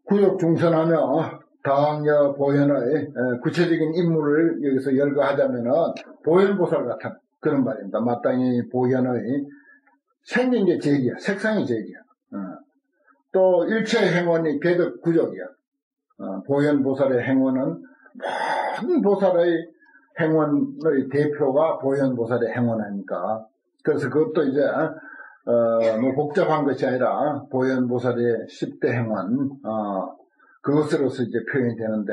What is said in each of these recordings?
구족 중선하며 당여 보현의 구체적인 임무를 여기서 열거하자면은 보현보살 같은 그런 말입니다. 마땅히 보현의 생긴 게 제기야. 색상이 제기야. 또 일체 행원이 개덕 구족이야. 보현보살의 행원은 모든 보살의 행원의 대표가 보현보살의 행원 아닙니까? 그래서 그것도 이제 뭐 복잡한 것이 아니라 보현보살의 10대 행원 그것으로서 이제 표현이 되는데,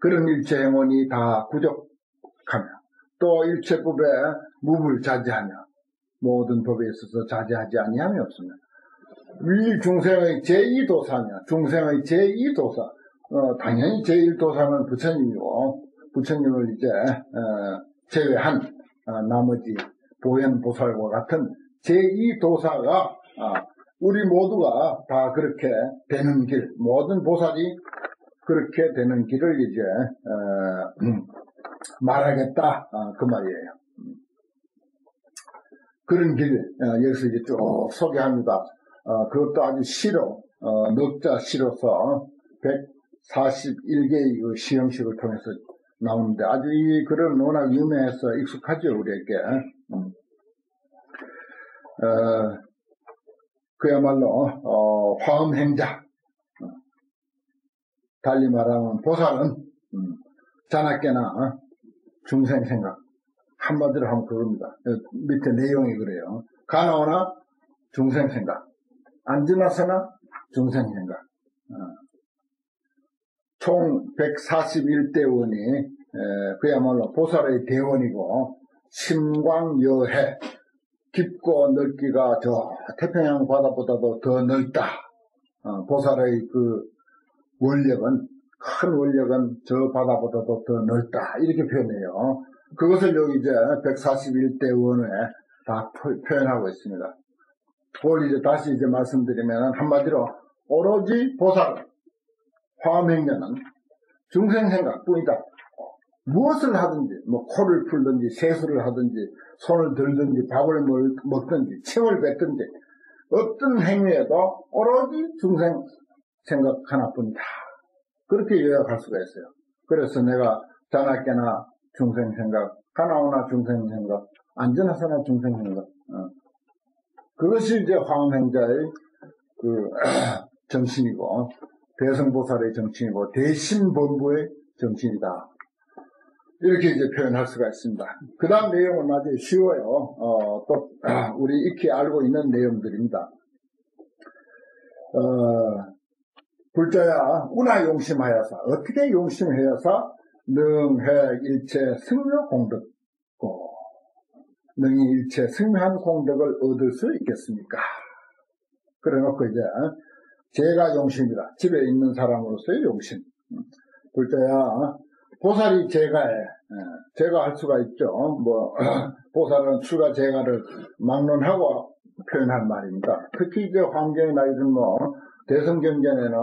그런 일체 행원이 다 구족하며 또 일체법에 무불자제하며 모든 법에 있어서 자제하지 아니함이 없으며 중생의 제2도사며 중생의 제2도사, 당연히 제1도사는 부처님이고 부처님을 이제 제외한 나머지 보현보살과 같은 제2도사가 우리 모두가 다 그렇게 되는 길, 모든 보살이 그렇게 되는 길을 이제 말하겠다 그 말이에요. 그런 길 여기서 이제 쭉 소개합니다. 그것도 아주 시로 넉자 시로서 141개의 그 시형식을 통해서 나오는데 아주 이 글은 워낙 유명해서 익숙하죠 우리에게. 그야말로 화엄행자, 달리 말하면 보살은 자나깨나 중생생각, 한마디로 하면 그겁니다. 밑에 내용이 그래요. 가나오나 중생생각, 안 지나서나 중생생각. 총 141대원이 그야말로 보살의 대원이고 심광여해, 깊고 넓기가 저 태평양 바다보다도 더 넓다. 보살의 그 원력은, 큰 원력은 저 바다보다도 더 넓다. 이렇게 표현해요. 그것을 여기 이제 141대 원에 다 표현하고 있습니다. 그걸 이제 다시 이제 말씀드리면 한마디로 오로지 보살, 화엄행자는 중생생각뿐이다. 무엇을 하든지, 뭐 코를 풀든지 세수를 하든지 손을 들든지 밥을 먹든지 침을 뱉든지 어떤 행위에도 오로지 중생 생각 하나뿐이다. 그렇게 요약할 수가 있어요. 그래서 내가 자나깨나 중생 생각, 가나오나 중생 생각, 안 지나서나 중생 생각. 그것이 이제 화엄행자의 그 정신이고 대성보살의 정신이고 대신본부의 정신이다. 이렇게 이제 표현할 수가 있습니다. 그 다음 내용은 아주 쉬워요. 또 우리 익히 알고 있는 내용들입니다. 불자야 운하 용심하여서, 어떻게 용심하여서 능해 일체 승려 공덕고 능히 일체 승려한 공덕을 얻을 수 있겠습니까? 그래놓고 이제 제가 용심이다. 집에 있는 사람으로서의 용심. 불자야 보살이 제가해. 제가 할 수가 있죠. 뭐 보살은 출가 제가를 막론하고 표현한 말입니다. 특히 이제 환경이나 이런 뭐 대성경전에는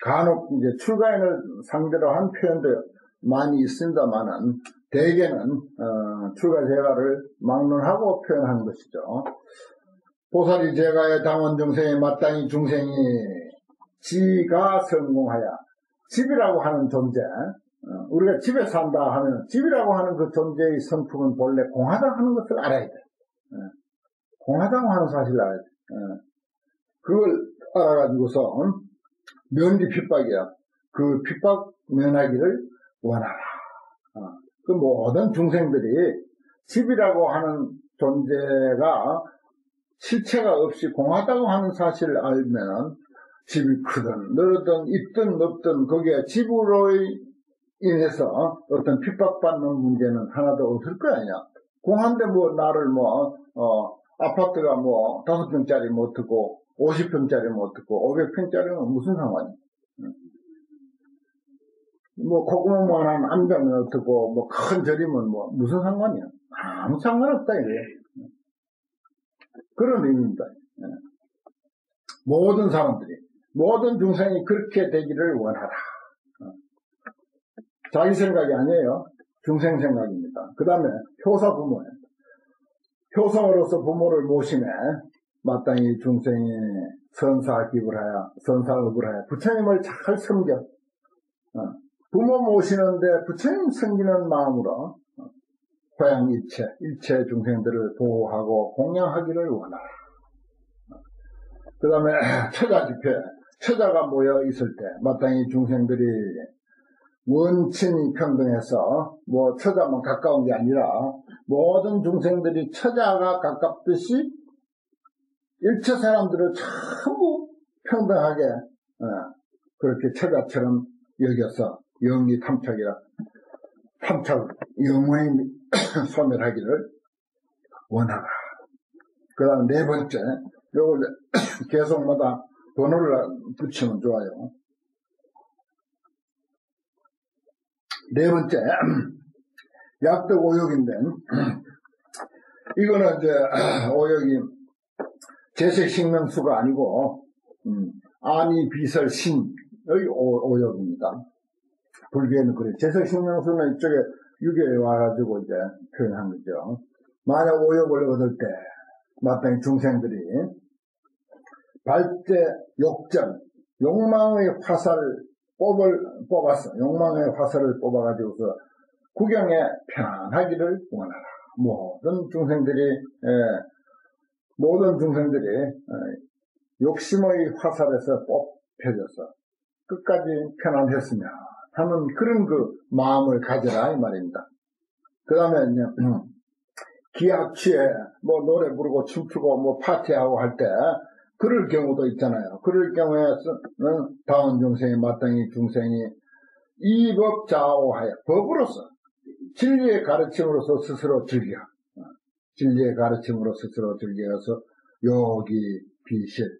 간혹 이제 출가인을 상대로 한 표현도 많이 있습니다만은 대개는 출가 제가를 막론하고 표현한 것이죠. 보살이 제가의 당원 중생에 마땅히 중생이 지가 성공하여, 집이라고 하는 존재, 우리가 집에 산다 하면 집이라고 하는 그 존재의 성품은 본래 공하다고 하는 것을 알아야 돼. 공하다고 하는 사실을 알아야 돼. 그걸 알아가지고서 면기 핍박이야. 그 핍박 면하기를 원하라. 그 모든 중생들이 집이라고 하는 존재가 실체가 없이 공하다고 하는 사실을 알면 집이 크든 늘든 있든 없든 거기에 집으로 인해서 어떤 핍박받는 문제는 하나도 없을 거 아니야. 공한데 뭐 나를 아파트가 뭐 5평짜리 못 듣고 50평짜리 못 듣고 500평짜리는 무슨 상관이야. 뭐 고구마만한 안병은 어떻고 뭐 큰 절이면 뭐 무슨 상관이야. 아무 상관없다 이래. 그런 의미입니다. 모든 사람들이, 모든 중생이 그렇게 되기를 원하라. 자기 생각이 아니에요. 중생 생각입니다. 그 다음에 효사 부모예요. 효성으로서 부모를 모심해 마땅히 중생이 선사기를 하여, 선사업을 하여 부처님을 잘 섬겨. 부모 모시는데 부처님 섬기는 마음으로 고향 일체 중생들을 보호하고 공양하기를 원하라. 그 다음에 처자 집회, 처자가 모여 있을 때 마땅히 중생들이 원친이 평등해서 뭐 처자만 가까운 게 아니라 모든 중생들이 처자가 가깝듯이 일체 사람들을 전부 평등하게 그렇게 처자처럼 여겨서 영리 탐착 영원히 소멸하기를 원하라. 그 다음 네 번째, 요걸 계속마다 번호를 붙이면 좋아요. 네 번째, 약득 오욕인데, 이거는 이제 오욕이 재색식명수가 아니고 아니 비설 신의 오욕입니다. 불교에는 그래. 재색식명수는 이쪽에 유교에 와가지고 이제 표현한 거죠. 만약 오욕을 얻을 때 마땅히 중생들이 발제 욕전, 욕망의 화살을 뽑았어. 욕망의 화살을 뽑아가지고서 구경에 편하기를 원하라. 모든 중생들이 욕심의 화살에서 뽑혀져서 끝까지 편안했으며 하는 그런 그 마음을 가져라 이 말입니다. 그 다음에 기악취에 뭐 노래 부르고 춤추고 뭐 파티하고 할 때 그럴 경우도 있잖아요. 그럴 경우에는 다운 중생이 마땅히 중생이 이 법 좌우하여 법으로서 진리의 가르침으로서 스스로 즐겨. 진리의 가르침으로 스스로 즐겨서 요기 비실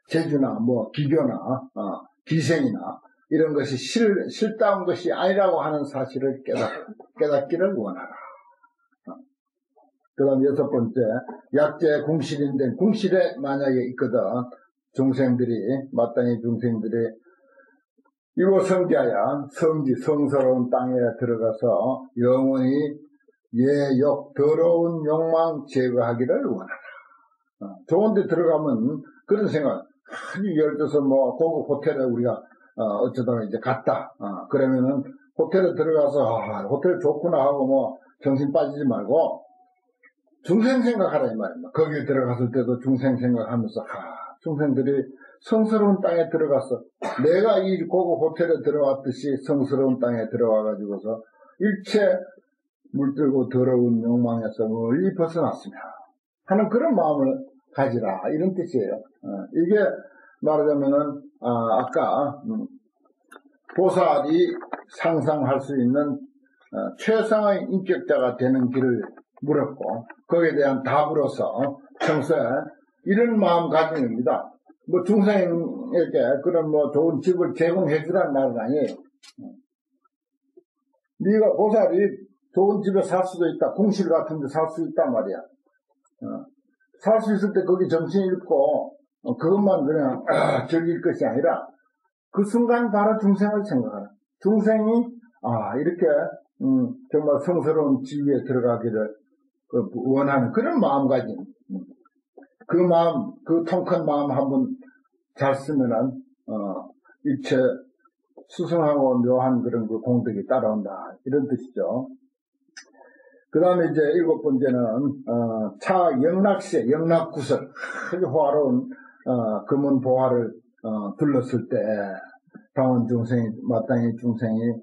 재주나 뭐 기교나 기생이나 이런 것이 실다운 것이 아니라고 하는 사실을 깨닫기를 원하라. 그 다음 여섯 번째, 약재 궁실인데 궁실에 만약에 있거든 마땅히 중생들이 이로 성지하여 성스러운 땅에 들어가서 영원히 더러운 욕망 제거하기를 원하라. 좋은 데 들어가면 그런 생각, 아주 예를 들어서 뭐 고급 호텔에 우리가 어쩌다가 이제 갔다. 그러면은 호텔에 들어가서 호텔 좋구나 하고 뭐 정신 빠지지 말고 중생 생각하라 이 말입니다. 거기에 들어갔을 때도 중생 생각하면서 중생들이 성스러운 땅에 들어가서 내가 이 고급 호텔에 들어왔듯이 성스러운 땅에 들어와가지고서 일체 물들고 더러운 욕망에서 멀리 벗어났으며 하는 그런 마음을 가지라 이런 뜻이에요. 이게 말하자면은 아까 보살이 상상할 수 있는 최상의 인격자가 되는 길을 물었고 거기에 대한 답으로서 평소에 이런 마음 가짐입니다. 뭐 중생에게 그런 뭐 좋은 집을 제공해 주라는 말은 아니에요. 네가 보살이 좋은 집에 살 수도 있다. 궁실 같은 데 살 수 있단 말이야. 살 수 있을 때 거기 정신 잃고 그것만 그냥 즐길 것이 아니라 그 순간 바로 중생을 생각하라. 중생이 이렇게 정말 성스러운 지위에 들어가기를 원하는 그런 마음가짐. 그 마음, 그 통큰 마음 한번 잘 쓰면은 일체 수승하고 묘한 그런 그 공덕이 따라온다 이런 뜻이죠. 그 다음에 이제 일곱 번째는 차 영락시에 영락구설 아주 호화로운 금은 보화를 둘렀을 때 당원 중생이 마땅히 중생이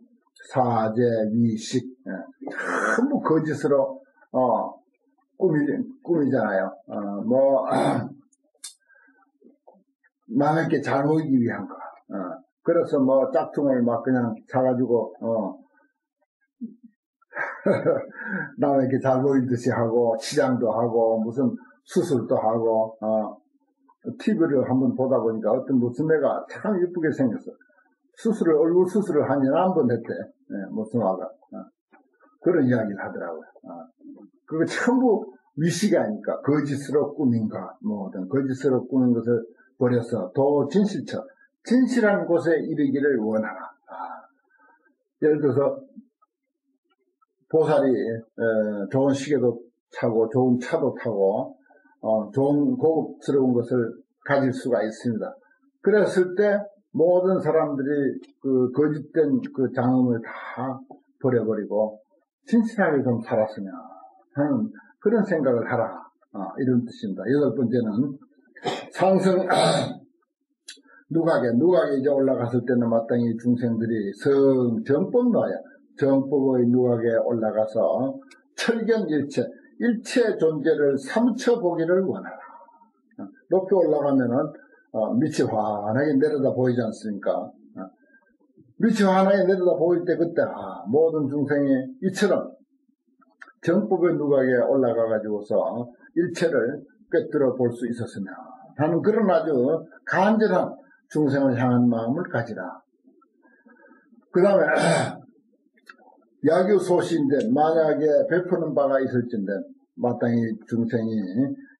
사제 위식 전부 거짓으로 꿈이잖아요. 남에게 잘 보이기 위한 거. 그래서 뭐 짝퉁을 막 그냥 사가지고 남에게 잘 보이듯이 하고 치장도 하고 무슨 수술도 하고 TV를 한번 보다 보니까 어떤 무슨 애가 참 예쁘게 생겼어. 얼굴 수술을 한 년에 한 번 했대. 무슨 아가 그런 이야기를 하더라고요. 그거 전부 위식이 아니까 거짓으로 꾸민가 뭐든 거짓으로 꾸민 것을 버려서 도 진실한 곳에 이르기를 원하라. 예를 들어서 보살이 좋은 시계도 차고 좋은 차도 타고 좋은 고급스러운 것을 가질 수가 있습니다. 그랬을 때 모든 사람들이 그 거짓된 그 장엄을 다 버려버리고 진실하게 좀 살았으면 하는 그런 생각을 하라. 이런 뜻입니다. 여덟 번째는 상승 누각에 이제 올라갔을 때는 마땅히 중생들이 정법 놔야 정법의 누각에 올라가서 철견일체 일체 존재를 삼쳐 보기를 원하라. 높이 올라가면은 밑이 환하게 내려다 보이지 않습니까? 밑이 환하게 내려다 보일 때 그때 모든 중생이 이처럼 정법의 누각에 올라가가지고서 일체를 꿰뚫어 볼 수 있었으면 하는 그런 아주 간절한 중생을 향한 마음을 가지라. 그 다음에 야규소시인데 만약에 베푸는 바가 있을진데 마땅히 중생이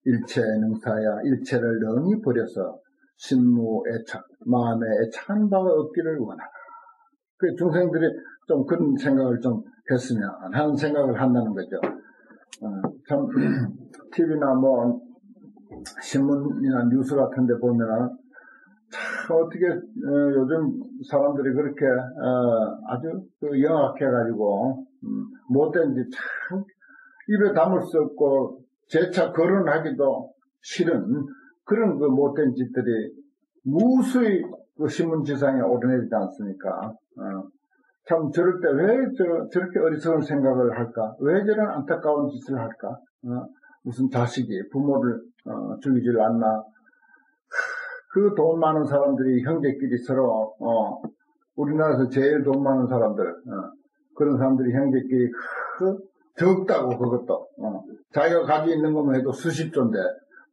일체 능사야 일체를 능히 버려서 신무애착 마음에 애착한 바가 없기를 원하라. 그 중생들이 좀 그런 생각을 좀 했으면 하는 생각을 한다는 거죠. 참 TV나 뭐 신문이나 뉴스 같은 데 보면은 참 어떻게 요즘 사람들이 그렇게 아주 영악해가지고 못된 짓 참 입에 담을 수 없고 재차 거론하기도 싫은 그런 그 못된 짓들이 무수히 그 신문지상에 오르내리지 않습니까? 참 저럴 때 왜 저렇게 어리석은 생각을 할까? 왜 저런 안타까운 짓을 할까? 무슨 자식이 부모를 죽이질 않나? 그 돈 많은 사람들이 형제끼리 서로 우리나라에서 제일 돈 많은 사람들 그런 사람들이 형제끼리 적다고 그것도 자기가 가지고 있는 것만 해도 수십조인데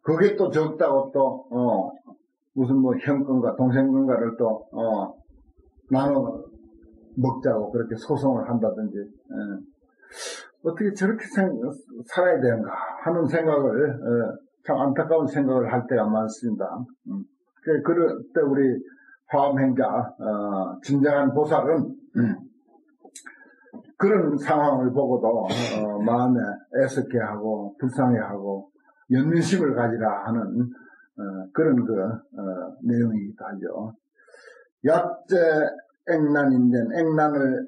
그게 또 적다고 또 무슨 뭐 형건가 동생건가를 또 나눠 먹자고 그렇게 소송을 한다든지 어떻게 저렇게 살아야 되는가 하는 생각을 참 안타까운 생각을 할 때가 많습니다. 그럴 때 우리 화엄행자 진정한 보살은 그런 상황을 보고도 마음에 애석해하고 불쌍해하고 연민심을 가지라 하는 그런 내용이기도 하죠. 약제 액난인데 액난을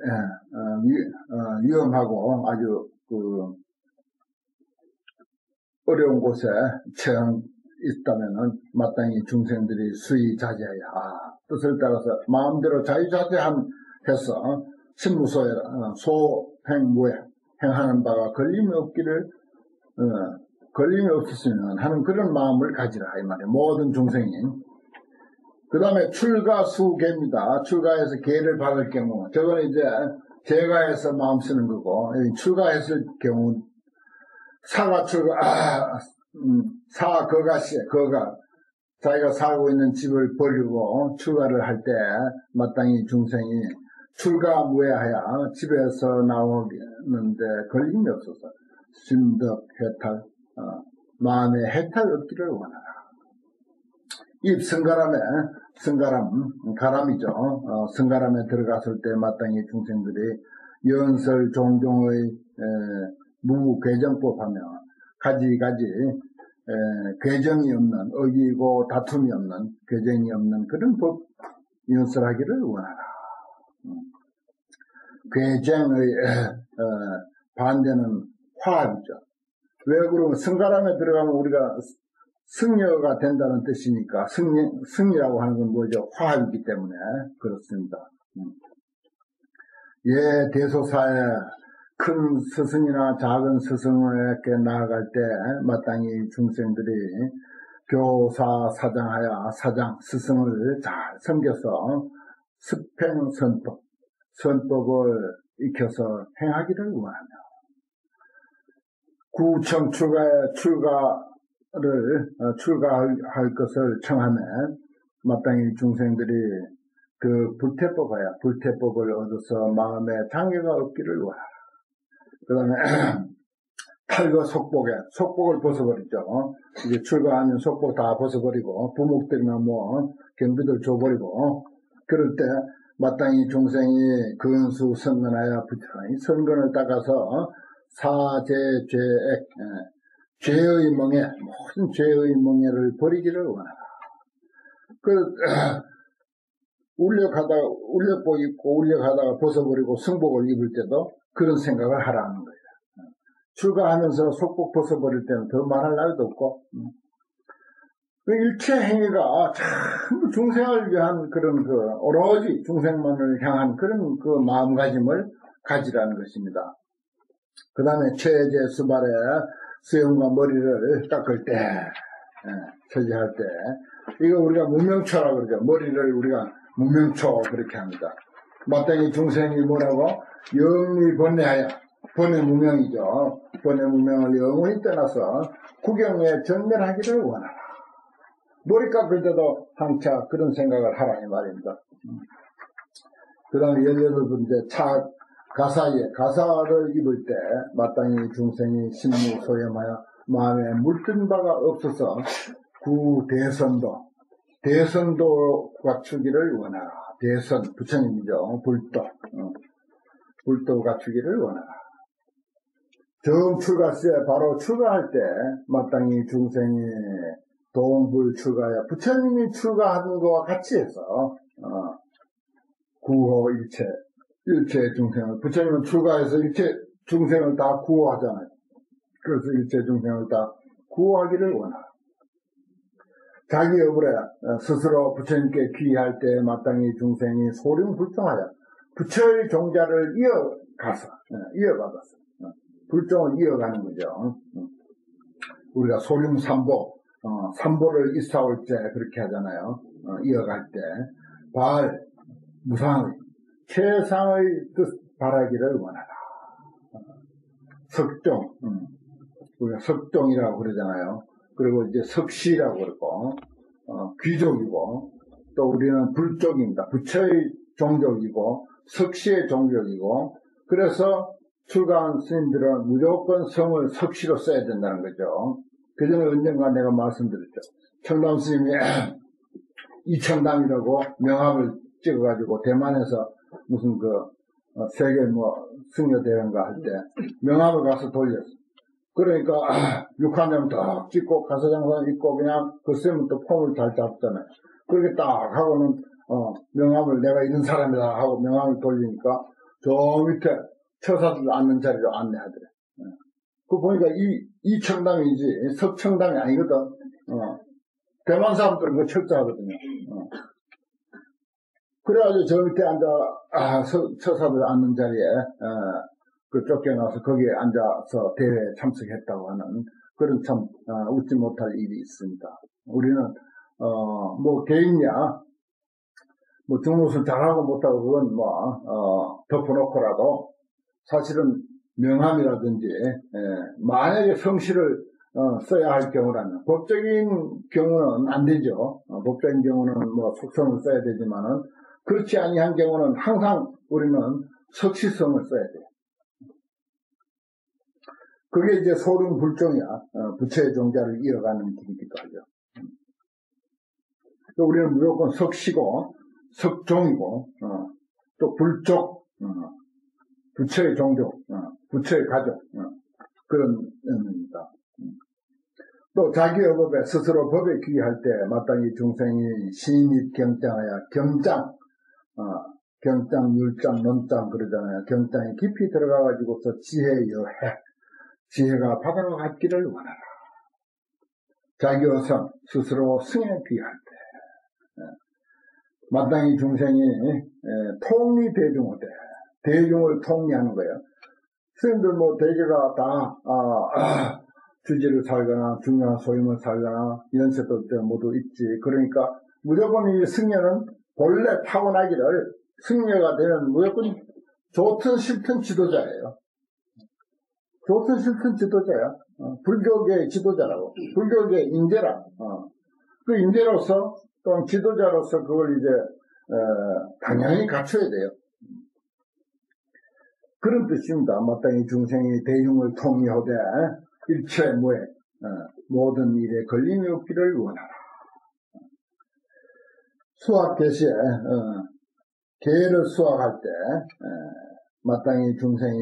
위험하고 아주 어려운 곳에 처형 있다면은 마땅히 중생들이 수의 자제해야 뜻을 따라서 마음대로 자유자재한 해서 신무소에 소행무에 행하는 바가 걸림이 없기를 걸림이 없었으면 하는 그런 마음을 가지라 이 말이에요. 모든 중생이. 그 다음에 출가수계입니다. 출가해서 계를 받을 경우 저거는 이제 제가해서 마음 쓰는 거고 출가했을 경우 사가 출가 거가 자기가 살고 있는 집을 버리고 출가를 할 때 마땅히 중생이 출가무해하여 집에서 나오는데 걸림이 없어서 심덕 해탈 마음의 해탈 없기를 원하라. 입 가람이죠. 성가람에 들어갔을 때 마땅히 중생들이 연설 종종의 무괴정법하며 가지가지 괴정이 없는 어기고 다툼이 없는 괴정이 없는 그런 법 연설하기를 원하라. 괴정의 반대는 화합이죠. 왜 그러면 성가람에 들어가면 우리가 승려가 된다는 뜻이니까 승리라고 하는 건 뭐죠? 화합이기 때문에 그렇습니다. 예, 대소사에 큰 스승이나 작은 스승에게 나아갈 때 마땅히 중생들이 교사 사장하여 스승을 잘 섬겨서 습행 선법을 익혀서 행하기를 원하며 구청 출가할 것을 청하면 마땅히 중생들이 그 불태법을 얻어서 마음에 장애가 없기를 원하라. 그 다음에 탈거 속복을 벗어버리죠. 이제 출가하면 속복 다 벗어버리고 부목들이나 경비들 줘버리고 그럴 때 마땅히 중생이 근수 선근하여 부지런히 선근을 닦아서 사제죄액, 죄의 멍에, 모든 죄의 멍에를 버리기를 원하라. 울력복 입고 울력하다가 벗어버리고 승복을 입을 때도 그런 생각을 하라는 거예요. 출가하면서 속복 벗어버릴 때는 더 말할 날도 없고, 일체 행위가 전부 중생을 위한 그런 오로지 중생만을 향한 그런 마음가짐을 가지라는 것입니다. 그 다음에 최제 수발에 수염과 머리를 깎을 때, 처지할 때, 이거 우리가 무명초라고 그러죠. 머리를 우리가 무명초 그렇게 합니다. 마땅히 중생이 뭐라고? 영리 번뇌하여, 번뇌 무명이죠. 번뇌 무명을 영원히 떠나서 구경에 전멸하기를 원하라. 머리 깎을 때도 항차 그런 생각을 하라 이 말입니다. 그 다음에 18번째 가사를 입을 때 마땅히 중생이 신무 소염하여 마음에 물든 바가 없어서 대선도 갖추기를 원하라. 대선 부처님이죠. 불도 갖추기를 원하라. 처음 출가세 바로 출가할 때 마땅히 중생이 동불 출가하여 부처님이 출가하는 것과 같이 해서 구호 일체 중생을, 부처님은 출가해서 일체 중생을 다 구호하잖아요. 그래서 일체 중생을 다 구호하기를 원하라. 자기 업을에 스스로 부처님께 귀의할 때 마땅히 중생이 소림불종하여 부처의 종자를 이어받았어. 불종을 이어가는 거죠. 우리가 소림삼보, 삼보를 이사올 때 그렇게 하잖아요. 이어갈 때 무상의 최상의 뜻 바라기를 원하라. 석종, 우리가 석종이라고 그러잖아요. 그리고 이제 석시라고 그러고, 귀족이고, 또 우리는 불족입니다. 부처의 종족이고, 석시의 종족이고, 그래서 출가한 스님들은 무조건 성을 석시로 써야 된다는 거죠. 그 전에 언젠가 내가 말씀드렸죠. 청담 스님이 이청담이라고 명함을 찍어가지고 대만에서 무슨 세계 승려대회인가 할 때 명함을 가서 돌렸어. 그러니까 6학년 딱 찍고 가사장사 입고 그냥 그 쌤은 또 폼을 잘 잡잖아요. 그렇게 딱 하고는 명함을 내가 이런 사람이다 하고 명함을 돌리니까 저 밑에 처사들 앉는 자리로 안내하더래. 그거 보니까 이청담이지 석청담이 아니거든. 대만 사람들은 그거 철저하거든요. 그래가지고 저 밑에 처사들 앉는 자리에 쫓겨나서 거기에 앉아서 대회에 참석했다고 하는 그런 참 웃지 못할 일이 있습니다. 우리는 개인이야 중노술 잘하고 못하고 그건 덮어놓고라도 사실은 명함이라든지 만약에 성실을 써야 할 경우라면 법적인 경우는 안 되죠. 법적인 경우는 속성을 써야 되지만은 그렇지 아니한 경우는 항상 우리는 석시성을 써야 돼요. 그게 이제 소륜불종이야. 부처의 종자를 이어가는 길이기도 하죠. 또 우리는 무조건 석시고 석종이고 또 불족, 부처의 종족, 부처의 가족 그런 의미입니다. 또 자기 업업에 스스로 법에 귀의할 때 마땅히 중생이 신입 경장하여 경장, 율장, 논장 그러잖아요. 경장에 깊이 들어가가지고서 지혜가 바다로 갔기를 원하라. 자기 어선 스스로 승에 귀의할 때 마땅히 중생이 통리 대중하되 대중을 통리하는 거예요. 스님들 대개가 다 주지를 살거나 중요한 소임을 살거나 연세도 때 모두 있지. 그러니까 무조건 이 승려는 본래 타고나기를 승려가 되면 무조건 좋든 싫든 지도자예요. 좋든 싫든 지도자야. 불교계의 지도자라고. 불교계의 인재라. 그 인재로서 또는 지도자로서 그걸 이제 당연히 갖춰야 돼요. 그런 뜻입니다. 마땅히 중생이 대중을 통리하되 일체 모든 일에 걸림이 없기를 원하라. 수학 개시에 개를 수학할 때 마땅히 중생이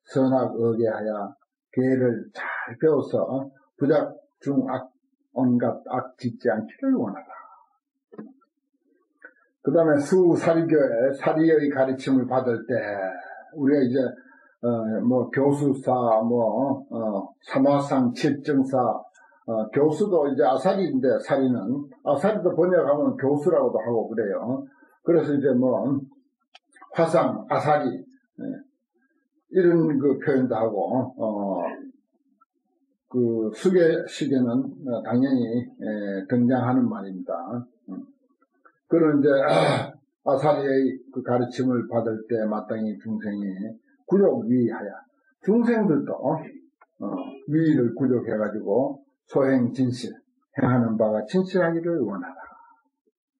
선악 의계하여 계를 잘 배워서 부작 중악 온갖 악 짓지 않기를 원하라. 그 다음에 수사리교회 사리의 가르침을 받을 때 우리가 이제 교수사 삼화상 칠증사 교수도 이제 아사리인데 사리는 아사리도 번역하면 교수라고도 하고 그래요. 그래서 이제 화상 아사리 이런 그 표현도 하고 그 수계식에는 당연히 등장하는 말입니다. 그런 이제 아사리의 그 가르침을 받을 때 마땅히 중생이 구족 위하여 중생들도 위를 구족해가지고 소행 진실 행하는 바가 진실하기를 원하라.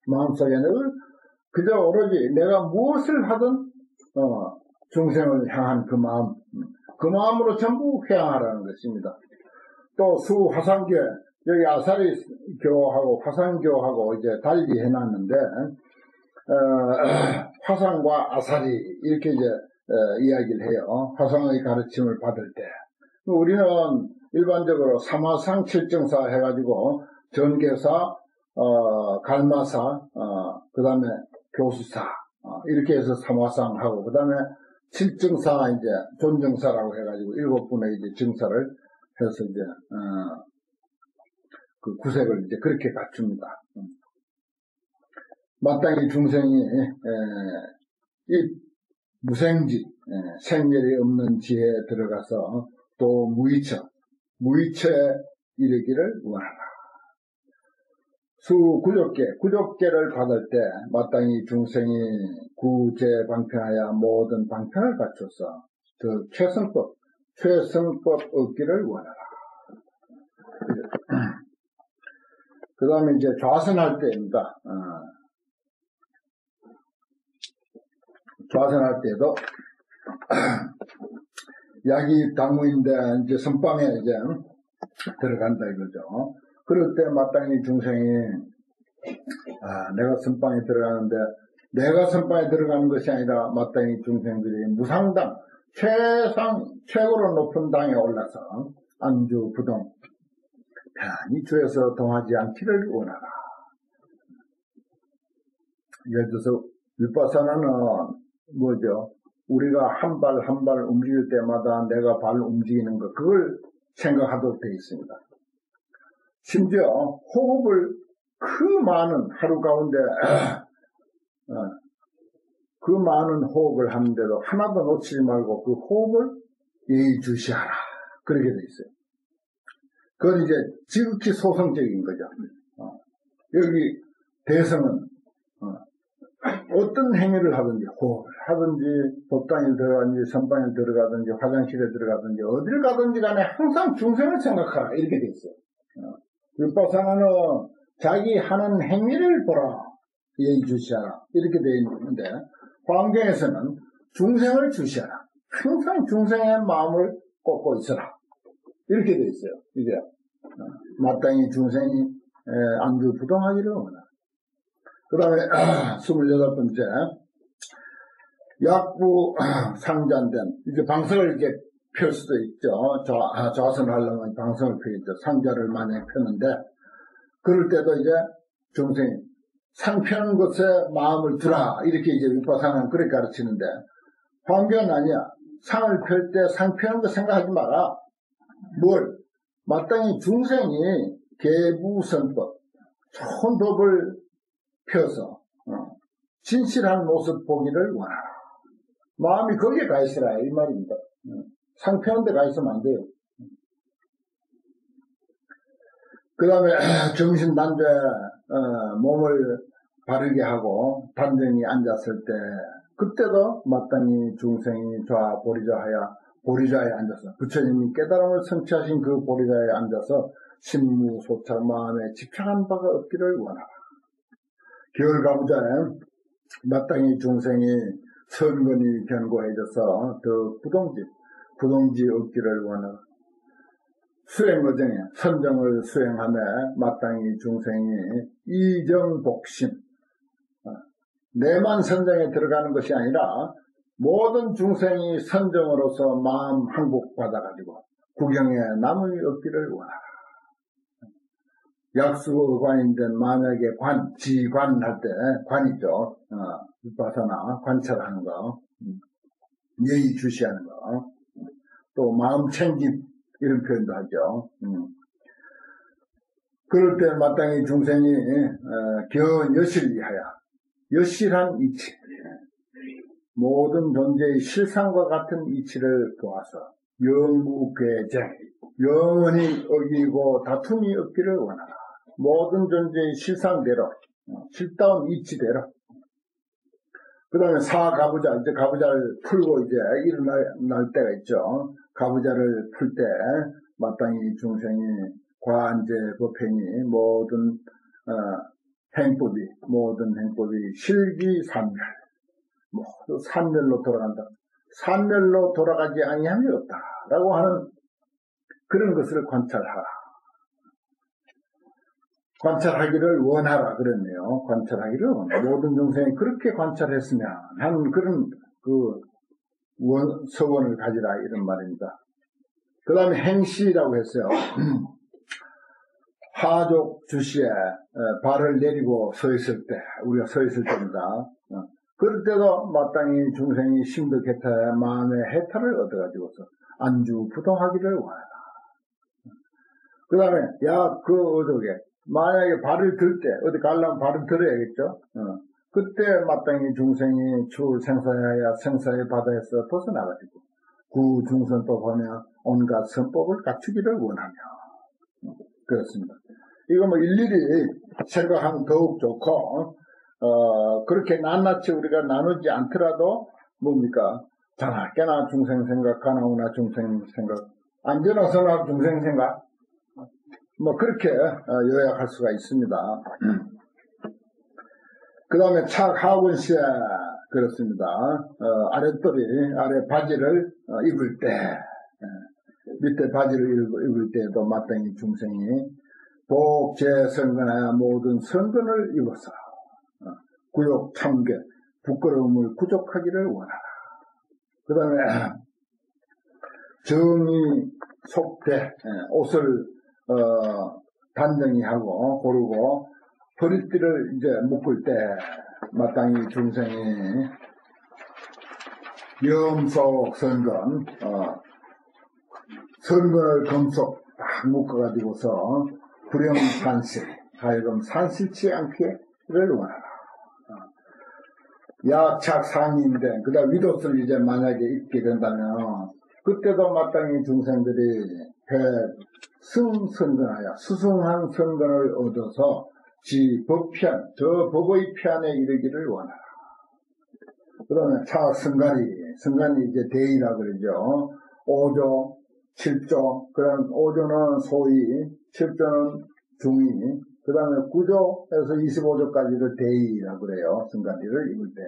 마음속에 늘 그저 오로지 내가 무엇을 하든 중생을 향한 그 마음으로 전부 회양하라는 것입니다. 또 수화상교회 여기 아사리 교하고 화상교하고 이제 달리 해놨는데 화상과 아사리 이렇게 이제 이야기를 해요. 화상의 가르침을 받을 때 우리는 일반적으로 삼화상 칠정사 해가지고 전계사, 갈마사, 그 다음에 교수사 이렇게 해서 삼화상하고 그 다음에 칠정사 이제 존정사라고 해가지고 7분의 이제 정사를 해서 이제 그 구색을 이제 그렇게 갖춥니다. 마땅히 중생이 이 무생지 생멸이 없는 지혜에 들어가서 또 무의처에 이르기를 원하라. 구족계를 받을 때 마땅히 중생이 구제 방편하여 모든 방편을 갖춰서 그 최성법 얻기를 원하라. 그 다음에 이제 좌선할 때입니다. 좌선할 때도 약이 당무인데 이제 선방에 이제 들어간다 이거죠. 그럴 때 마땅히 중생이 내가 선방에 들어가는데 내가 선방에 들어가는 것이 아니라 마땅히 중생들이 무상당 최고로 높은 당에 올라서 안주 부동 편히 주에서 동하지 않기를 원하라. 예를 들어서 윗바사나는 뭐죠? 우리가 한 발 한 발 움직일 때마다 내가 발 움직이는 것 그걸 생각하도록 되어 있습니다. 심지어 호흡을 그 많은 하루 가운데 그 많은 호흡을 하는데도 하나도 놓치지 말고 그 호흡을 예의주시하라. 그렇게 되어 있어요. 그건 이제 지극히 소성적인 거죠. 여기 대성은 어떤 행위를 하든지 호흡을 하든지 법당에 들어가든지 선방에 들어가든지 화장실에 들어가든지 어딜 가든지 간에 항상 중생을 생각하라 이렇게 돼 있어요. 윗바사나는 자기 하는 행위를 보라 예의주시하라 이렇게 돼 있는데 광경에서는 중생을 주시하라 항상 중생의 마음을 꽂고 있어라 이렇게 돼 있어요. 이게 마땅히 중생이 안주 부동하기를 원하라. 그 다음에 28번째 약부 상자된 이제 방석을 이렇게 펼 수도 있죠. 좌선하려면 방석을 펴겠죠. 상자를 만약에 펴는데 그럴 때도 이제 중생이 상 펴는 것에 마음을 두라 이렇게 이제 윗바사나는 그렇게 가르치는데 황교는 아니야. 상을 펼 때 상 펴는 거 생각하지 마라. 뭘? 마땅히 중생이 계부선법 좋은 법을 펴서 진실한 모습 보기를 원하라. 마음이 거기에 가 있으라 이 말입니다. 상 펴는 데 가 있으면 안 돼요. 그 다음에 정신단조에 몸을 바르게 하고 단정히 앉았을 때 그때도 마땅히 중생이 좌 보리자에 앉아서 부처님이 깨달음을 성취하신 그 보리자에 앉아서 신무소착 마음에 집착한 바가 없기를 원하라. 겨울가부자에 마땅히 중생이 선건이 견고해져서 더 부동지 얻기를 원하라. 수행거정에 선정을 수행하며 마땅히 중생이 이정복심 내만 선정에 들어가는 것이 아니라 모든 중생이 선정으로서 마음 항복받아가지고 구경에 남음이 없기를 원하라. 약수관인데 만약에 지관할 때, 관이죠. vipassana, 관찰하는 거, 예의주시하는 거, 또 마음 챙김, 이런 표현도 하죠. 그럴 때 마땅히 중생이 견 여실리하여, 여실한 이치, 모든 존재의 실상과 같은 이치를 보아서 영무괴쟁, 영원히 어기고 다툼이 없기를 원하라. 모든 존재의 실상대로, 실다운 이치대로. 그 다음에 사가부자, 이제 가부자를 풀고 이제 일어날 때가 있죠. 가부자를 풀 때 마땅히 중생이 관제, 법행이 모든 모든 행법이 실기산멸, 모두 산멸로 돌아간다. 산멸로 돌아가지 아니함이 없다라고 하는 그런 것을 관찰하라. 관찰하기를 원하라 그랬네요. 관찰하기를 원하라. 모든 중생이 그렇게 관찰했으면 하는 그런 서원을 가지라 이런 말입니다. 그 다음에 행시라고 했어요. 하족 주시에 발을 내리고 서 있을 때, 우리가 서 있을 때입니다. 그럴 때도 마땅히 중생이 심도 개타에 마음의 해탈을 얻어가지고서 안주부동하기를 원하라. 그 다음에, 어저께, 만약에 발을 들 때, 어디 가려면 발을 들어야겠죠? 그때 마땅히 중생이 추울 생사의 바다에서 벗어나가지고, 구중선법 하며 온갖 선법을 갖추기를 원하며. 그렇습니다. 이거 일일이 생각하면 더욱 좋고, 그렇게 낱낱이 우리가 나누지 않더라도, 뭡니까? 자나깨나 중생 생각, 가나오나 중생 생각, 안전하서나 중생 생각, 그렇게 요약할 수가 있습니다. 그 다음에 착하군시에, 그렇습니다. 아래 바지를 입을 때, 밑에 바지를 입을 때도 마땅히 중생이 복제선근하여 모든 선근을 입어서 구욕 참괴 부끄러움을 구족하기를 원하라. 그 다음에 정의 속대 옷을 단정히 하고 고르고 허리띠를 이제 묶을 때 마땅히 중생이 염속 선근 선근을 금속 딱 묶어가지고서 불영산실 하여금 산실치 않기를 원하라. 약착 상인데 그다음 윗옷을 이제 만약에 입게 된다면 그때도 마땅히 중생들이 승선근하여 수승한 선근을 얻어서 법편, 저 법의 편에 이르기를 원하라. 그 다음에 승간이 이제 대의라 그러죠. 5조, 7조, 그 다음 5조는 소위, 7조는 중위, 그 다음에 9조에서 25조까지를 대의라 그래요. 승간이를 입을 때.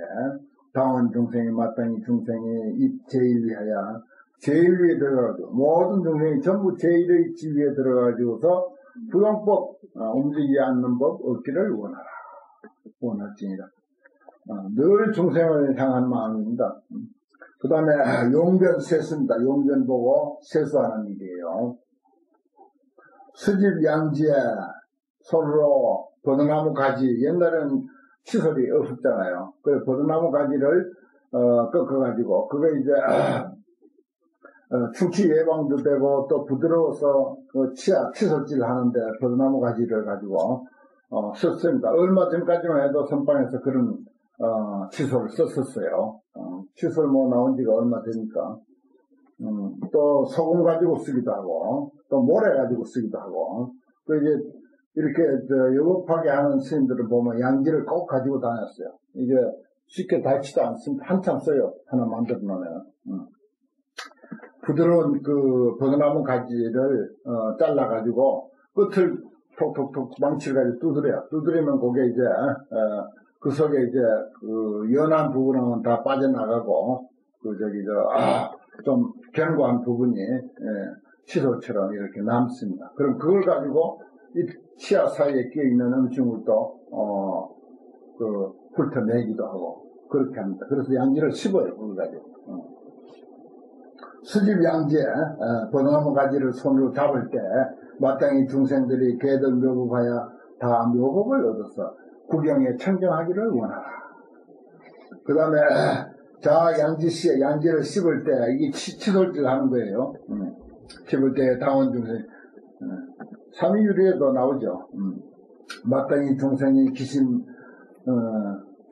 당원 중생이 마땅히 중생이 제일위하여 제일위에 들어가지고, 모든 중생이 전부 제일의 지위에 들어가지고서 부용법, 움직이지 않는 법 얻기를 원하라. 원할지니라. 늘 중생을 향한 마음입니다. 그 다음에 용변 세수입니다. 용변 보고 세수하는 일이에요. 수집 양지에 손으로 버드나무 가지, 옛날에는 시설이 없었잖아요. 그래서 버드나무 가지를 꺾어가지고 그거 이제 충치 예방도 되고 또 부드러워서 치솔질 하는데 버드나무 가지를 가지고 썼습니다. 얼마 전까지만 해도 선방에서 그런 칫솔을 썼었어요. 칫솔 나온 지가 얼마 되니까. 또 소금 가지고 쓰기도 하고, 또 모래 가지고 쓰기도 하고, 그 이제 이렇게 영업하게 하는 스님들을 보면 양지를 꼭 가지고 다녔어요. 이게 쉽게 닳지도 않습니다. 한참 써요. 하나 만들어 놓으면. 부드러운 그 버드나무 가지를 잘라가지고 끝을 톡톡톡 망치를 가지고 두드려요. 두드리면 그게 이제 그 속에 이제 그 연한 부분은 다 빠져나가고 좀 견고한 부분이 칫솔처럼 이렇게 남습니다. 그럼 그걸 가지고 이 치아 사이에 끼어 있는 음식물도 훑어내기도 하고 그렇게 합니다. 그래서 양지를 씹어요. 그 가지고. 수집 양지에 버나무 가지를 손으로 잡을 때 마땅히 중생들이 개들 묘법하여 다 묘법을 얻어서 구경에 청정하기를 원하라. 그 다음에 자 양지씨에 양지를 씹을 때 이게 치솔질 하는 거예요. 씹을 때 당원 중생 삼위유리에도 나오죠. 마땅히 중생이 기심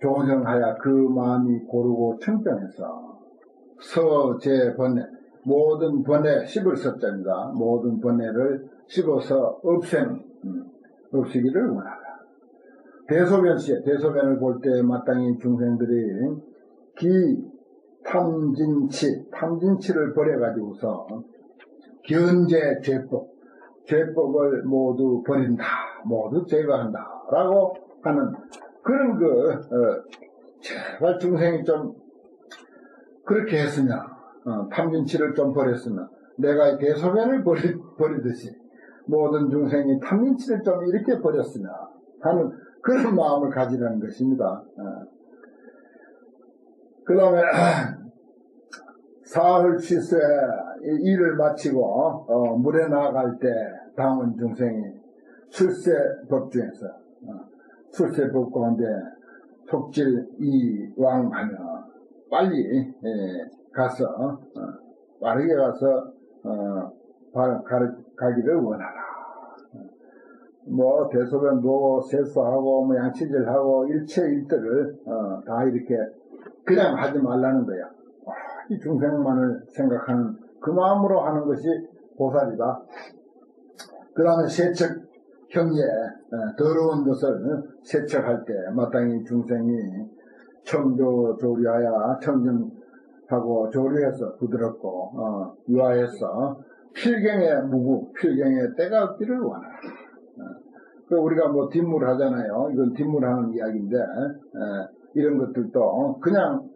조정하여 그 마음이 고르고 청정해서 서제번뇌 모든 번뇌 씹을 서자입니다. 모든 번뇌를 씹어서 없애기를 원하라. 대소변시에 대소변을 볼 때 마땅히 중생들이 탐진치를 버려가지고서 견제 죄법을 모두 버린다, 모두 제거한다 라고 하는 그런 제발 중생이 좀 그렇게 했으면 탐진치를 좀 버렸으면 내가 대소변을 버리듯이 모든 중생이 탐진치를 좀 이렇게 버렸으면 하는 그런 마음을 가지라는 것입니다. 그 다음에 사흘 취소에 일을 마치고 물에 나갈 때 당원 중생이 출세법 중에서 출세법 가운데 속질 이왕하며 빨리 가서 빠르게 가서 가기를 원하라. 뭐 대소변 보고 세수하고 뭐 양치질하고 일체 일들을 다 이렇게 그냥 하지 말라는 거야. 이 중생만을 생각하는 그 마음으로 하는 것이 보살이다. 그 다음에 세척 형제 더러운 것을 세척할 때 마땅히 중생이 청조 조리하여 청정하고 조리해서 부드럽고 유하해서 필경의 무구 필경의 때가 없기를 원하라. 우리가 뭐 뒷물 하잖아요. 이건 뒷물 하는 이야기인데 이런 것들도 그냥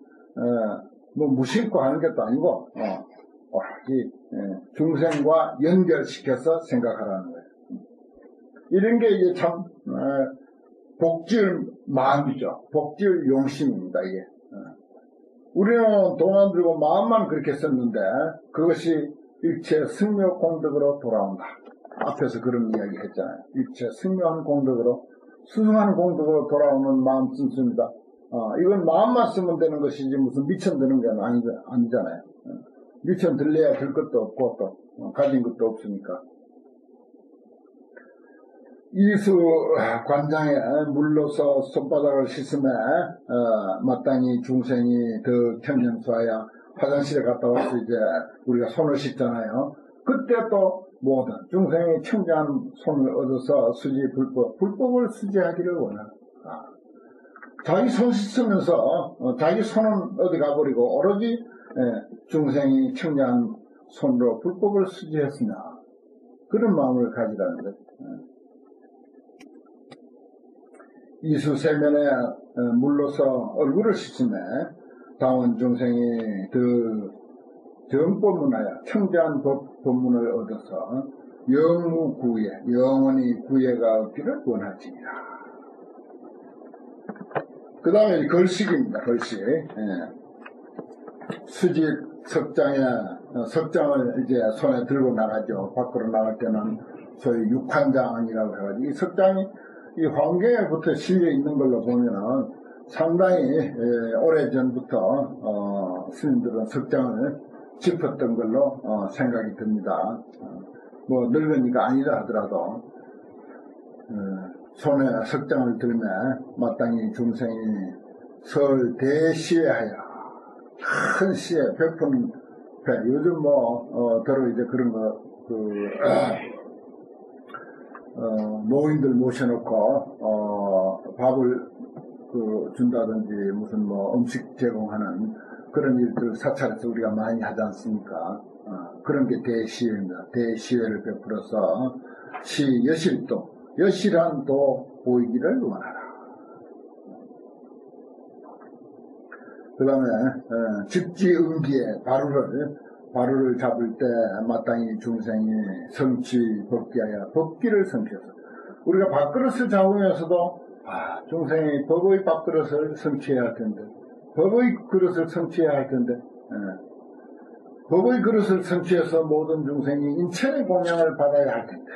뭐 무심코 하는 것도 아니고 중생과 연결시켜서 생각하라는 거예요. 이런 게 이제 참 복질 마음이죠. 복질 용심입니다. 이게 우리는 돈 안 들고 마음만 그렇게 썼는데 그것이 일체 승묘 공덕으로 돌아온다. 앞에서 그런 이야기 했잖아요. 일체 승묘한 공덕으로 수승한 공덕으로 돌아오는 마음 쓴습니다. 이건 마음만 쓰면 되는 것이지 무슨 미천 드는 게 아니잖아요. 미천 들려야 들 것도 없고 또 가진 것도 없으니까. 이수 관장에 물로서 손바닥을 씻으며 마땅히 중생이 더 청정수하여 화장실에 갔다 와서 이제 우리가 손을 씻잖아요. 그때 또 모든 중생이 청정한 손을 얻어서 불법을 수지하기를 원한다. 자기 손 씻으면서 자기 손은 어디 가버리고 오로지 중생이 청정한 손으로 불법을 수지했으나 그런 마음을 가지라는 것. 이수세면에 물로서 얼굴을 씻으며 당원 중생이 그 정법문하여 청정한 법문을 얻어서 영무구예 영원히 구예가 없기를 원하지니라. 그 다음에 걸식입니다. 걸식. 수직 석장을 이제 손에 들고 나가죠. 밖으로 나갈 때는 소위 육환장이라고 해가지고 이 석장이 이 환경에부터 실려 있는 걸로 보면은 상당히 오래전부터 스님들은 석장을 짚었던 걸로 생각이 듭니다. 뭐 늙으니까 아니라 하더라도 손에 석장을 들며 마땅히 중생이 설 대시회하여 큰 시회 백분 회 요즘 뭐 더러 이제 그런 거 노인들 모셔놓고 밥을 준다든지 무슨 뭐 음식 제공하는 그런 일들 사찰에서 우리가 많이 하지 않습니까? 그런 게 대시회입니다. 대시회를 베풀어서 여실한 도 보이기를 원하라. 그 다음에 즉지응기에 바루를 잡을 때 마땅히 중생이 성취 법기하여 법기를 성취해서 우리가 밥그릇을 잡으면서도 중생이 법의 밥그릇을 성취해야 할 텐데 법의 그릇을 성취해야 할 텐데, 법의 그릇을 성취해서 모든 중생이 인천의 공양을 받아야 할 텐데,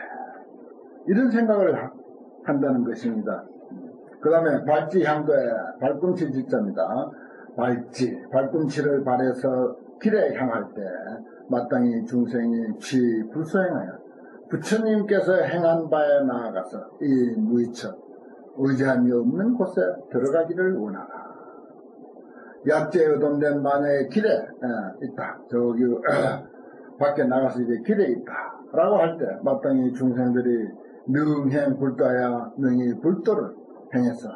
이런 생각을 한다는 것입니다. 그 다음에 발지향도에 발꿈치 짓자입니다. 발꿈치를 발해서 길에 향할 때 마땅히 중생이 불소행하여 부처님께서 행한 바에 나아가서 이 무의처 의지함이 없는 곳에 들어가기를 원하라. 약재 의돈된 만약에 길에 있다. 저기 밖에 나가서 이제 길에 있다. 라고 할 때 마땅히 중생들이 능행 불도하여 능히 불도를 행해서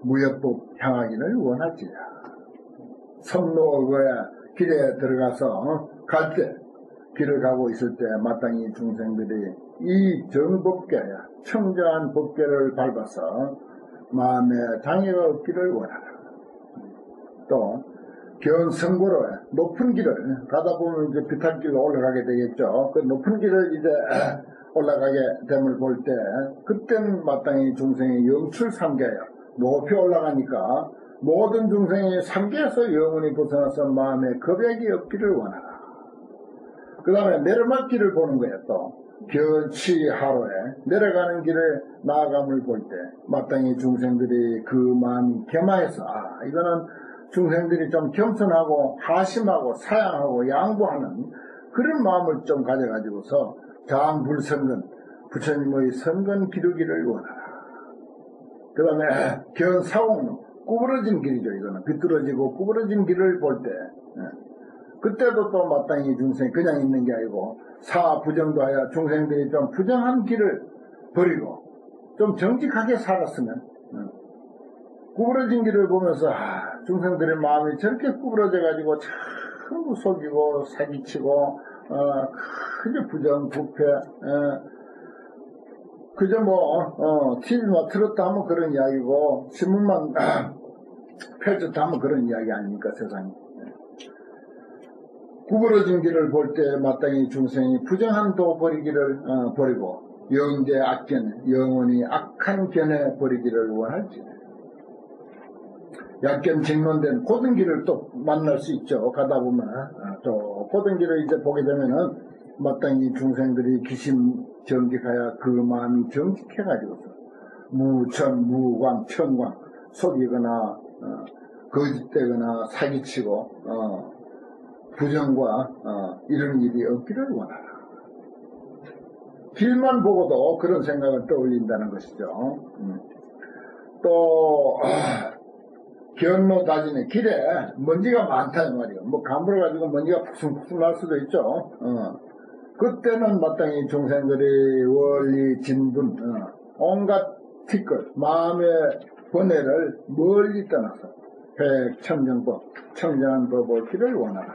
무여법 향하기를 원할지라. 성로의 길에 들어가서 갈 때 길을 가고 있을 때 마땅히 중생들이 이 정법계 청정한 법계를 밟아서 마음에 장애가 없기를 원하라. 또 견성고로 높은 길을 가다 보면 이제 비탈길로 올라가게 되겠죠. 그 높은 길을 이제 올라가게 됨을 볼 때 그때는 마땅히 중생의 영출 삼계예요. 높이 올라가니까 모든 중생이 삼계에서 영원히 벗어나서 마음에 겁약이 없기를 원하라. 그 다음에 내려막길을 보는 거예요. 또 견치하로에 내려가는 길에 나아감을 볼 때 마땅히 중생들이 그 마음이 겸하여서 이거는 중생들이 좀 겸손하고 하심하고 사양하고 양보하는 그런 마음을 좀 가져가지고서 장불선근 부처님의 선근 기르기를 원하라. 그 다음에 견사공로 구부러진 길이죠. 이거는 비뚤어지고 구부러진 길을 볼 때 그때도 또 마땅히 중생이 그냥 있는 게 아니고 사부정도 하여 중생들이 좀 부정한 길을 버리고 좀 정직하게 살았으면 구부러진 길을 보면서 중생들의 마음이 저렇게 구부러져 가지고 전부 속이고 사기치고 크게 부정 부패 그저 TV만 틀었다 하면 그런 이야기고 신문만 펼쳤다 하면 그런 이야기 아닙니까 세상에. 구부러진 길을 볼 때 마땅히 중생이 부정한 도 버리기를 버리고 영대 악견 영원히 악한 견해 버리기를 원할지. 약견 직론된 고든 길을 또 만날 수 있죠. 가다 보면 또 고든 길을 이제 보게 되면은 마땅히 중생들이 기심 정직하여 그 마음이 정직해가지고서 무천 무광 천광 속이거나 거짓되거나 사기치고 부정과 이런 일이 없기를 원하라. 길만 보고도 그런 생각을 떠올린다는 것이죠. 또 견로 다지네 길에 먼지가 많다 이 말이에요. 가물어가지고 먼지가 푹푹 날 수도 있죠. 그때는 마땅히 중생들이 원리 진분 온갖 티끌 마음의 번뇌를 멀리 떠나서 백천정법 청정한 법을 길을 원하라.